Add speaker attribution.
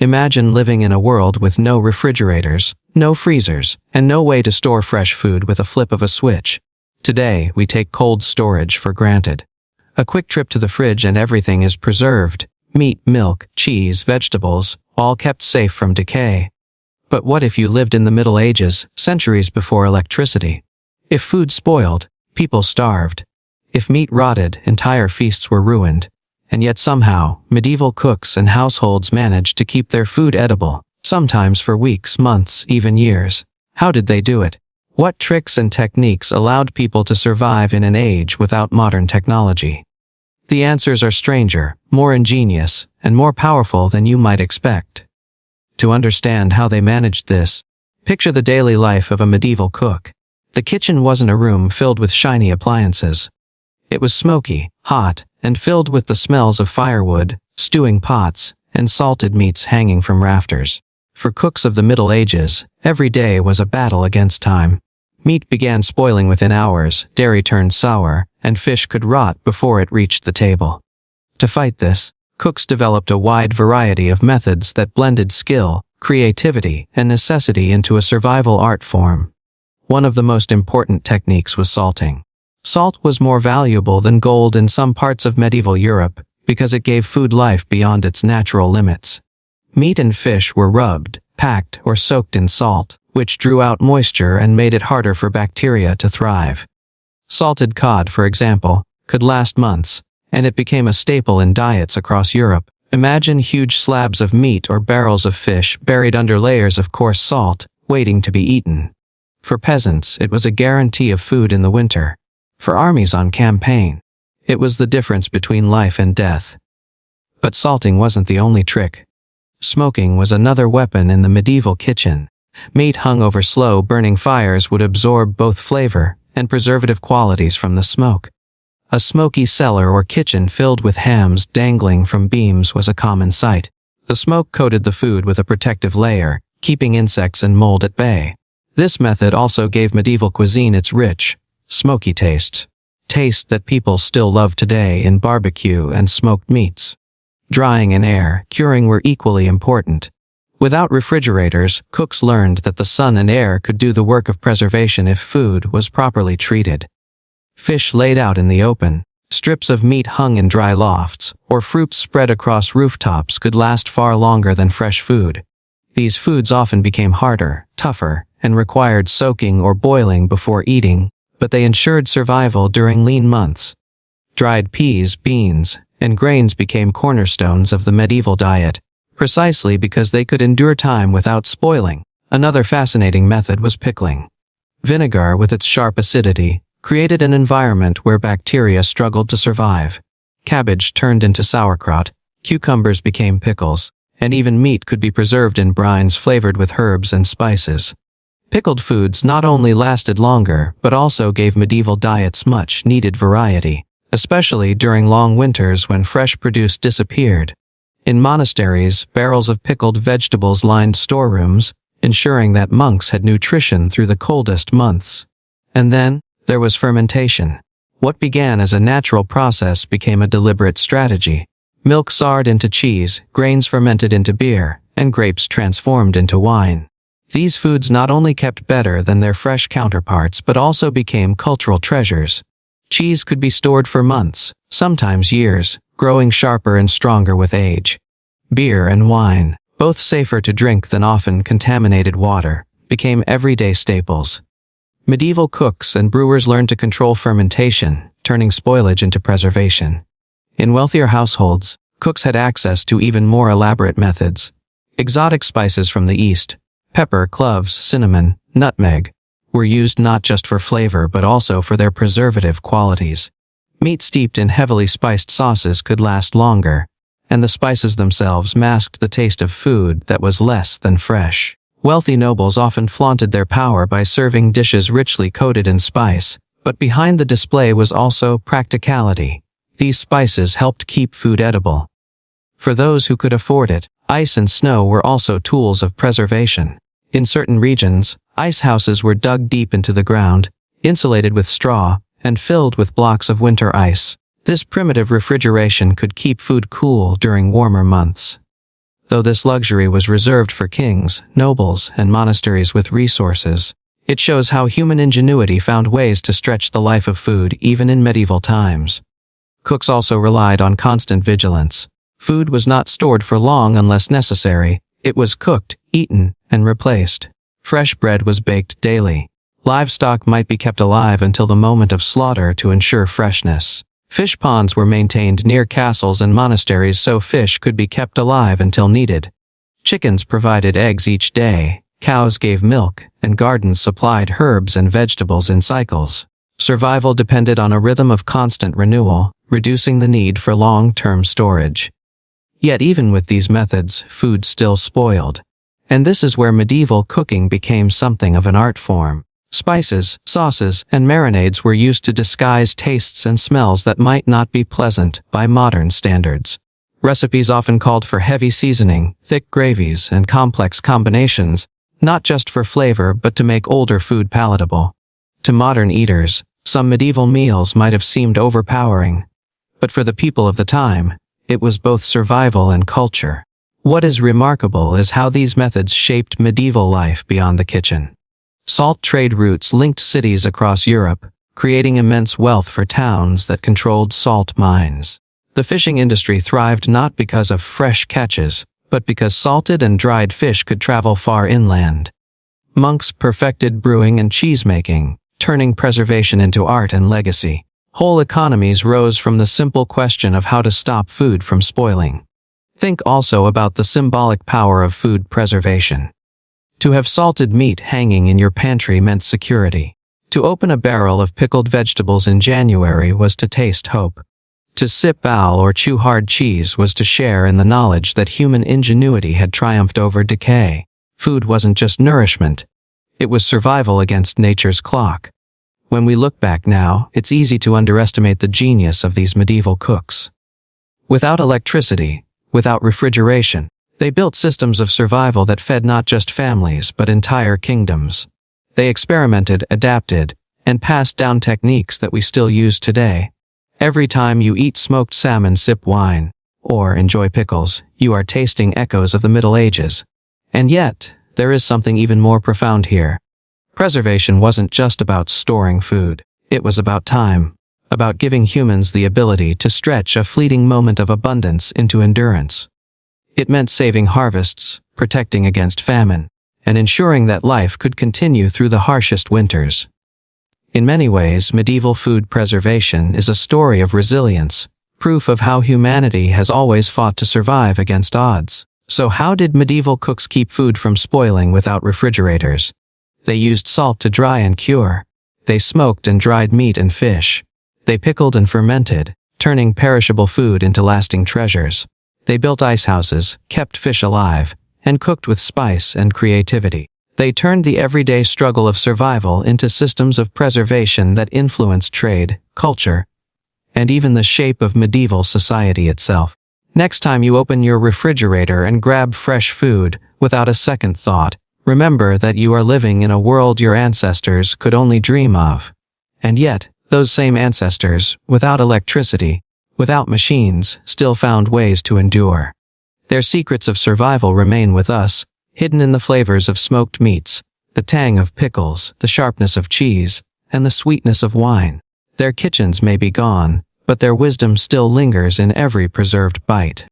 Speaker 1: Imagine living in a world with no refrigerators, no freezers, and no way to store fresh food with a flip of a switch. Today, we take cold storage for granted. A quick trip to the fridge and everything is preserved. Meat, milk, cheese, vegetables, all kept safe from decay. But what if you lived in the Middle Ages, centuries before electricity? If food spoiled, people starved. If meat rotted, entire feasts were ruined. And yet somehow, medieval cooks and households managed to keep their food edible, sometimes for weeks, months, even years. How did they do it? What tricks and techniques allowed people to survive in an age without modern technology? The answers are stranger, more ingenious, and more powerful than you might expect. To understand how they managed this, picture the daily life of a medieval cook. The kitchen wasn't a room filled with shiny appliances. It was smoky, hot, and filled with the smells of firewood, stewing pots, and salted meats hanging from rafters. For cooks of the Middle Ages, every day was a battle against time. Meat began spoiling within hours, dairy turned sour, and fish could rot before it reached the table. To fight this, cooks developed a wide variety of methods that blended skill, creativity, and necessity into a survival art form. One of the most important techniques was salting. Salt was more valuable than gold in some parts of medieval Europe because it gave food life beyond its natural limits. Meat and fish were rubbed, packed, or soaked in salt, which drew out moisture and made it harder for bacteria to thrive. Salted cod, for example, could last months, and it became a staple in diets across Europe. Imagine huge slabs of meat or barrels of fish buried under layers of coarse salt, waiting to be eaten. For peasants, it was a guarantee of food in the winter. For armies on campaign, it was the difference between life and death. But salting wasn't the only trick. Smoking was another weapon in the medieval kitchen. Meat hung over slow-burning fires would absorb both flavor and preservative qualities from the smoke. A smoky cellar or kitchen filled with hams dangling from beams was a common sight. The smoke coated the food with a protective layer, keeping insects and mold at bay. This method also gave medieval cuisine its rich, smoky taste that people still love today in barbecue and smoked meats. Drying and air curing were equally important. Without refrigerators, cooks learned that the sun and air could do the work of preservation if food was properly treated. Fish laid out in the open, strips of meat hung in dry lofts, or fruits spread across rooftops could last far longer than fresh food. These foods often became harder, tougher, and required soaking or boiling before eating, but they ensured survival during lean months. Dried peas, beans, and grains became cornerstones of the medieval diet, precisely because they could endure time without spoiling. Another fascinating method was pickling. Vinegar, with its sharp acidity, created an environment where bacteria struggled to survive. Cabbage turned into sauerkraut, cucumbers became pickles, and even meat could be preserved in brines flavored with herbs and spices. Pickled foods not only lasted longer, but also gave medieval diets much-needed variety, especially during long winters when fresh produce disappeared. In monasteries, barrels of pickled vegetables lined storerooms, ensuring that monks had nutrition through the coldest months. And then, there was fermentation. What began as a natural process became a deliberate strategy. Milk soured into cheese, grains fermented into beer, and grapes transformed into wine. These foods not only kept better than their fresh counterparts but also became cultural treasures. Cheese could be stored for months, sometimes years, growing sharper and stronger with age. Beer and wine, both safer to drink than often contaminated water, became everyday staples. Medieval cooks and brewers learned to control fermentation, turning spoilage into preservation. In wealthier households, cooks had access to even more elaborate methods. Exotic spices from the East, pepper, cloves, cinnamon, nutmeg, were used not just for flavor but also for their preservative qualities. Meat steeped in heavily spiced sauces could last longer, and the spices themselves masked the taste of food that was less than fresh. Wealthy nobles often flaunted their power by serving dishes richly coated in spice, but behind the display was also practicality. These spices helped keep food edible. For those who could afford it, ice and snow were also tools of preservation. In certain regions, ice houses were dug deep into the ground, insulated with straw, and filled with blocks of winter ice. This primitive refrigeration could keep food cool during warmer months. Though this luxury was reserved for kings, nobles, and monasteries with resources, it shows how human ingenuity found ways to stretch the life of food even in medieval times. Cooks also relied on constant vigilance. Food was not stored for long unless necessary. It was cooked, eaten, and replaced. Fresh bread was baked daily. Livestock might be kept alive until the moment of slaughter to ensure freshness. Fish ponds were maintained near castles and monasteries so fish could be kept alive until needed. Chickens provided eggs each day, cows gave milk, and gardens supplied herbs and vegetables in cycles. Survival depended on a rhythm of constant renewal, reducing the need for long-term storage. Yet even with these methods, food still spoiled. And this is where medieval cooking became something of an art form. Spices, sauces, and marinades were used to disguise tastes and smells that might not be pleasant by modern standards. Recipes often called for heavy seasoning, thick gravies, and complex combinations, not just for flavor but to make older food palatable. To modern eaters, some medieval meals might have seemed overpowering. But for the people of the time, it was both survival and culture. What is remarkable is how these methods shaped medieval life beyond the kitchen. Salt trade routes linked cities across Europe, creating immense wealth for towns that controlled salt mines. The fishing industry thrived not because of fresh catches, but because salted and dried fish could travel far inland. Monks perfected brewing and cheesemaking, turning preservation into art and legacy. Whole economies rose from the simple question of how to stop food from spoiling. Think also about the symbolic power of food preservation. To have salted meat hanging in your pantry meant security. To open a barrel of pickled vegetables in January was to taste hope. To sip ale or chew hard cheese was to share in the knowledge that human ingenuity had triumphed over decay. Food wasn't just nourishment. It was survival against nature's clock. When we look back now, it's easy to underestimate the genius of these medieval cooks. Without electricity, without refrigeration, they built systems of survival that fed not just families but entire kingdoms. They experimented, adapted, and passed down techniques that we still use today. Every time you eat smoked salmon, sip wine, or enjoy pickles, you are tasting echoes of the Middle Ages. And yet, there is something even more profound here. Preservation wasn't just about storing food. It was about time, about giving humans the ability to stretch a fleeting moment of abundance into endurance. It meant saving harvests, protecting against famine, and ensuring that life could continue through the harshest winters. In many ways, medieval food preservation is a story of resilience, proof of how humanity has always fought to survive against odds. So how did medieval cooks keep food from spoiling without refrigerators? They used salt to dry and cure. They smoked and dried meat and fish. They pickled and fermented, turning perishable food into lasting treasures. They built ice houses, kept fish alive, and cooked with spice and creativity. They turned the everyday struggle of survival into systems of preservation that influenced trade, culture, and even the shape of medieval society itself. Next time you open your refrigerator and grab fresh food, without a second thought, remember that you are living in a world your ancestors could only dream of. And yet, those same ancestors, without electricity, without machines, still found ways to endure. Their secrets of survival remain with us, hidden in the flavors of smoked meats, the tang of pickles, the sharpness of cheese, and the sweetness of wine. Their kitchens may be gone, but their wisdom still lingers in every preserved bite.